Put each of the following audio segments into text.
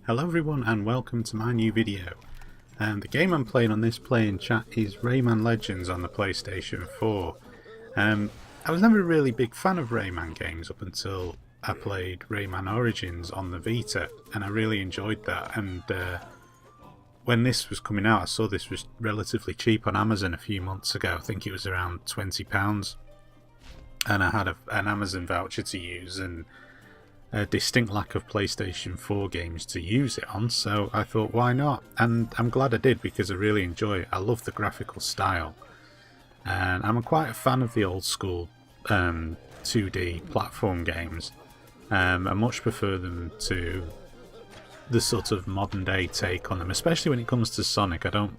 Hello everyone and welcome to my new video. The game I'm playing on this playing chat is Rayman Legends on the PlayStation 4. I was never a really big fan of Rayman games up until I played Rayman Origins on the Vita, and I really enjoyed that. And when this was coming out, I saw this was relatively cheap on Amazon a few months ago. I think it was around £20, and I had an Amazon voucher to use and a distinct lack of PlayStation 4 games to use it on, so I thought why not, and I'm glad I did because I really enjoy it. I love the graphical style, and I'm quite a fan of the old school 2D platform games. I much prefer them to the sort of modern day take on them, especially when it comes to Sonic. Can't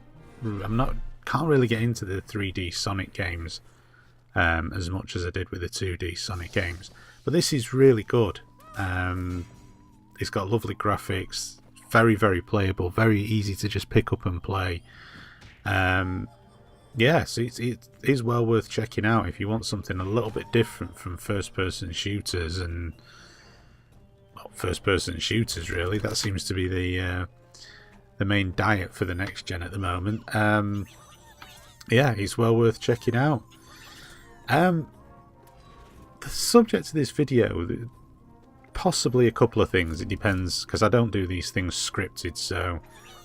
really get into the 3D Sonic games as much as I did with the 2D Sonic games, but this is really good. It's got lovely graphics, very playable, very easy to just pick up and play. Yeah, so it is well worth checking out if you want something a little bit different from first-person shooters. And first-person shooters, really, that seems to be the main diet for the next gen at the moment. Yeah, it's well worth checking out. The subject of this video, possibly a couple of things. It depends, because I don't do these things scripted, so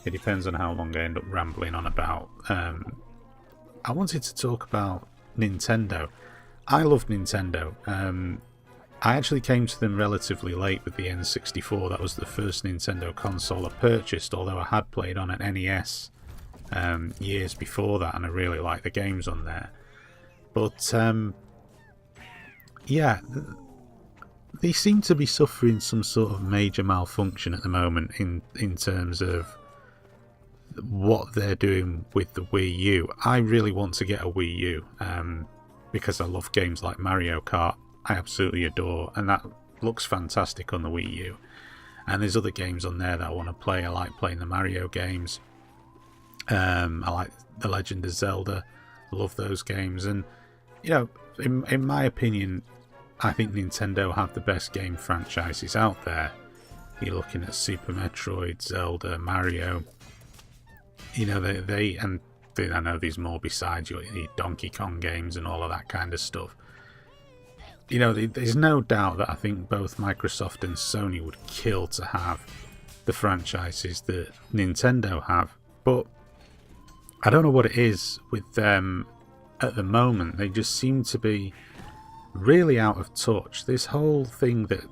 it depends on how long I end up rambling on about. I wanted to talk about Nintendo. I love Nintendo. I actually came to them relatively late with the N64. That was the first Nintendo console I purchased, although I had played on an NES years before that, and I really liked the games on there. But yeah, they seem to be suffering some sort of major malfunction at the moment in terms of what they're doing with the Wii U. I really want to get a Wii U because I love games like Mario Kart. I absolutely adore, and that looks fantastic on the Wii U. And there's other games on there that I want to play. I like playing the Mario games. I like The Legend of Zelda. I love those games. And, you know, in my opinion, I think Nintendo have the best game franchises out there. You're looking at Super Metroid, Zelda, Mario. You know, I know there's more besides your Donkey Kong games and all of that kind of stuff. You know, there's no doubt that I think both Microsoft and Sony would kill to have the franchises that Nintendo have. But I don't know what it is with them at the moment. They just seem to be really out of touch. This whole thing that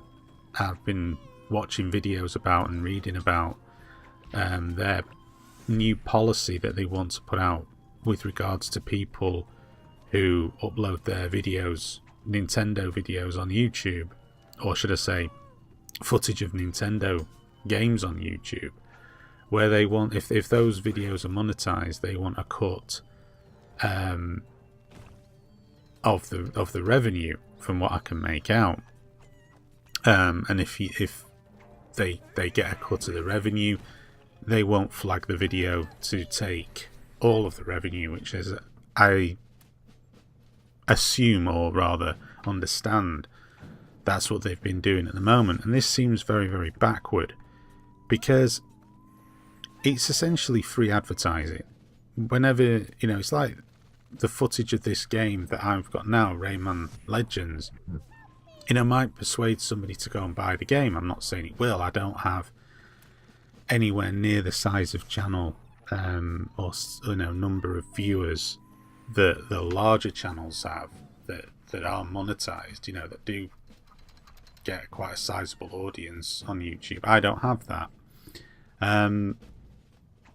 I've been watching videos about and reading about, their new policy that they want to put out with regards to people who upload their videos, Nintendo videos on YouTube, or should I say footage of Nintendo games on YouTube, where they want, if those videos are monetized, they want a cut of the revenue from what I can make out. And if they get a cut of the revenue, they won't flag the video to take all of the revenue, which is, I assume, or rather understand, that's what they've been doing at the moment. And this seems very backward, because it's essentially free advertising. Whenever, you know, it's like the footage of this game that I've got now, Rayman Legends, you know, might persuade somebody to go and buy the game. I'm not saying it will. I don't have anywhere near the size of channel or, you know, number of viewers that the larger channels have that are monetized, you know, that do get quite a sizable audience on YouTube. I don't have that.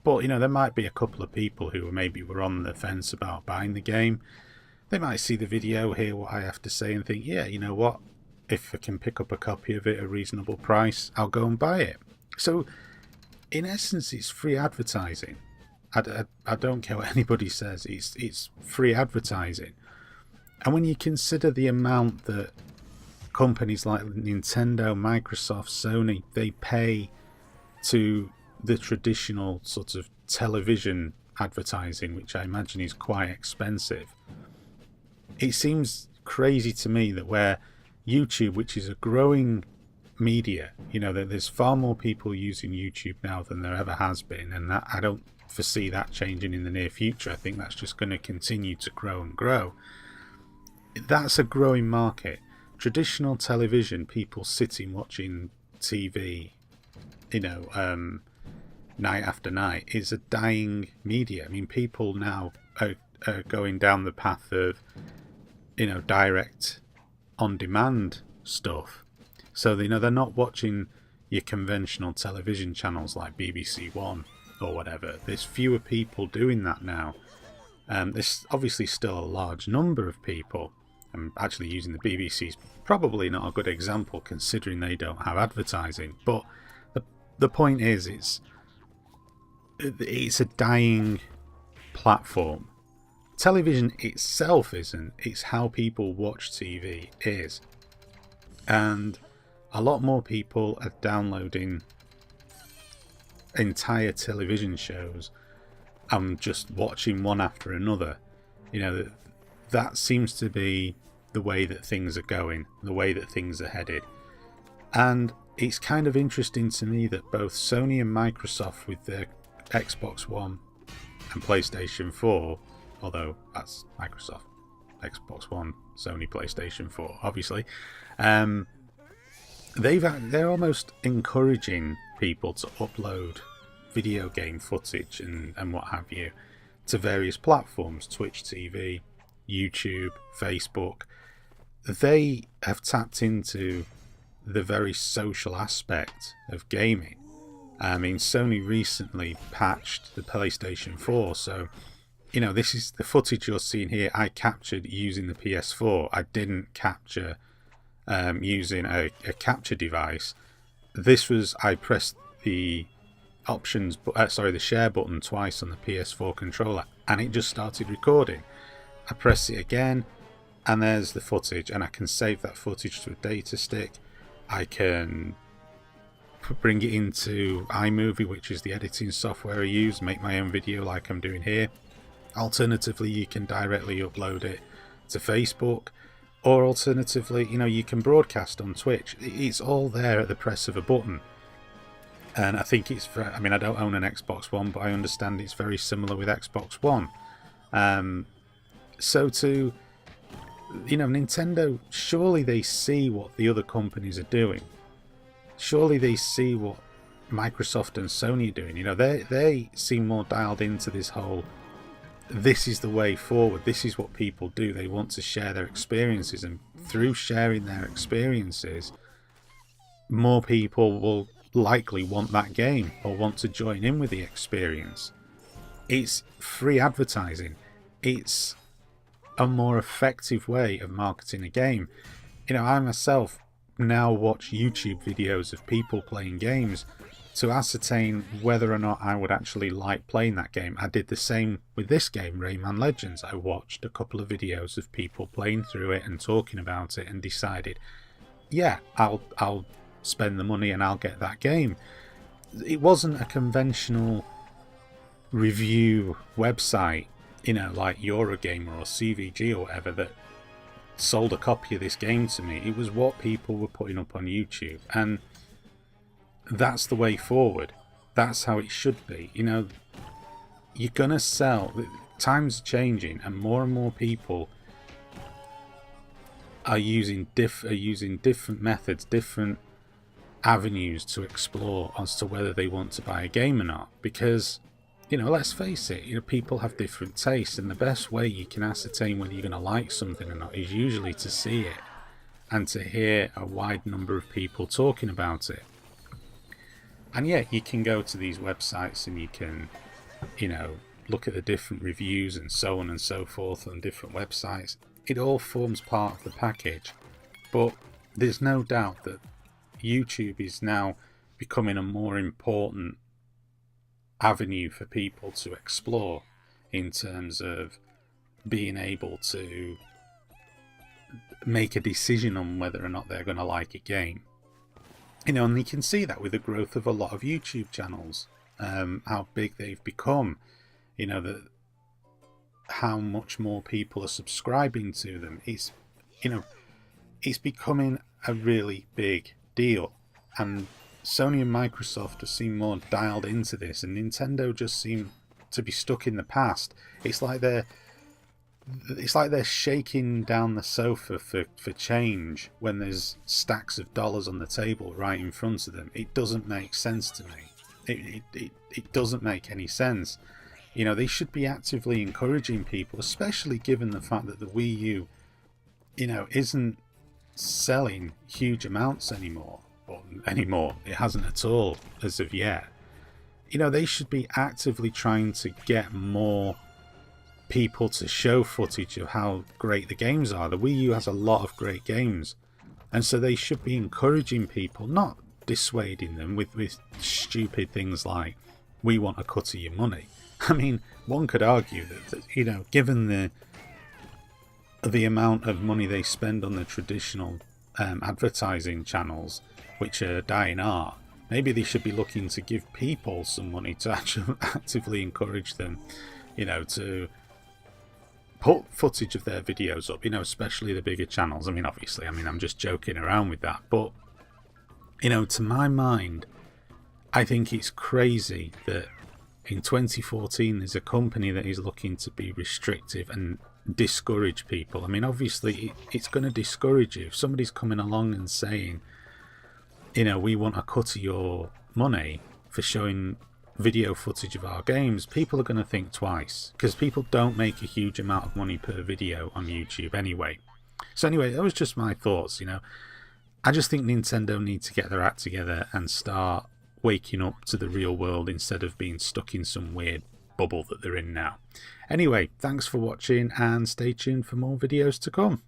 But, you know, there might be a couple of people who maybe were on the fence about buying the game. They might see the video, hear what I have to say, and think, yeah, you know what, if I can pick up a copy of it at a reasonable price, I'll go and buy it. So, in essence, it's free advertising. I don't care what anybody says, it's free advertising. And when you consider the amount that companies like Nintendo, Microsoft, Sony, they pay to the traditional sort of television advertising, which I imagine is quite expensive, it seems crazy to me that where YouTube, which is a growing media. You know, there's far more people using YouTube now than there ever has been, and that, I don't foresee that changing in the near future. I think that's just going to continue to grow and grow. That's a growing market. Traditional television, people sitting watching TV, you know, night after night, is a dying media. I mean, people now are going down the path of, you know, direct on demand stuff. So, you know, they're not watching your conventional television channels like BBC One or whatever. There's fewer people doing that now. There's obviously still a large number of people. I'm actually using the BBC's probably not a good example considering they don't have advertising. But the point is, it's a dying platform. Television itself isn't. It's how people watch TV is. And a lot more people are downloading entire television shows and just watching one after another. You know, that seems to be the way that things are going, the way that things are headed. And it's kind of interesting to me that both Sony and Microsoft with their Xbox One and PlayStation 4, although that's Microsoft, Xbox One, Sony PlayStation 4, obviously, they're almost encouraging people to upload video game footage and what have you to various platforms, Twitch TV, YouTube, Facebook. They have tapped into the very social aspect of gaming. I mean, Sony recently patched the PlayStation 4, so, you know, this is the footage you're seeing here. I captured using the PS4. I didn't capture using a capture device. This was, I pressed the the share button twice on the PS4 controller, and it just started recording. I press it again, and there's the footage, and I can save that footage to a data stick. I can bring it into iMovie, which is the editing software I use, make my own video like I'm doing here. Alternatively, you can directly upload it to Facebook, or alternatively, you know, you can broadcast on Twitch. It's all there at the press of a button. And I think I mean, I don't own an Xbox One, but I understand it's very similar with Xbox One. So to, you know, Nintendo, surely they see what the other companies are doing. Surely they see what Microsoft and Sony are doing. You know, they seem more dialed into this whole, this is the way forward, this is what people do. They want to share their experiences, and through sharing their experiences, more people will likely want that game or want to join in with the experience. It's free advertising. It's a more effective way of marketing a game. You know, I myself now watch YouTube videos of people playing games to ascertain whether or not I would actually like playing that game. I did the same with this game, Rayman Legends. I watched a couple of videos of people playing through it and talking about it and decided, yeah, I'll spend the money and I'll get that game. It wasn't a conventional review website, you know, like Eurogamer or CVG or whatever, that sold a copy of this game to me. It was what people were putting up on YouTube, and that's the way forward. That's how it should be. You know, you're gonna sell. Times are changing, and more people are using different methods, different avenues to explore as to whether they want to buy a game or not. Because, you know, let's face it, you know, people have different tastes, and the best way you can ascertain whether you're going to like something or not is usually to see it and to hear a wide number of people talking about it. And yeah, you can go to these websites and you can, you know, look at the different reviews and so on and so forth on different websites. It all forms part of the package. But there's no doubt that YouTube is now becoming a more important avenue for people to explore in terms of being able to make a decision on whether or not they're going to like a game. You know, and you can see that with the growth of a lot of YouTube channels, how big they've become, you know, that how much more people are subscribing to them. It's, you know, it's becoming a really big deal. and Sony and Microsoft just seem more dialed into this, and Nintendo just seem to be stuck in the past. It's like they're shaking down the sofa for change when there's stacks of dollars on the table right in front of them. It doesn't make sense to me. It doesn't make any sense. You know, they should be actively encouraging people, especially given the fact that the Wii U, you know, isn't selling huge amounts anymore. It hasn't at all as of yet. You know, they should be actively trying to get more people to show footage of how great the games are. The Wii U has a lot of great games, and so they should be encouraging people, not dissuading them with stupid things like, we want a cut of your money. I mean, one could argue that you know, given the amount of money they spend on the traditional advertising channels, which are dying art, maybe they should be looking to give people some money to actually actively encourage them, you know, to put footage of their videos up, you know, especially the bigger channels. I mean, obviously, I'm just joking around with that, but, you know, to my mind, I think it's crazy that in 2014 there's a company that is looking to be restrictive and discourage people. I mean, obviously, it's going to discourage you. If somebody's coming along and saying, you know, we want a cut of your money for showing video footage of our games, people are going to think twice, because people don't make a huge amount of money per video on YouTube anyway. So anyway, that was just my thoughts. You know, I just think Nintendo need to get their act together and start waking up to the real world instead of being stuck in some weird bubble that they're in now. Anyway, thanks for watching, and stay tuned for more videos to come.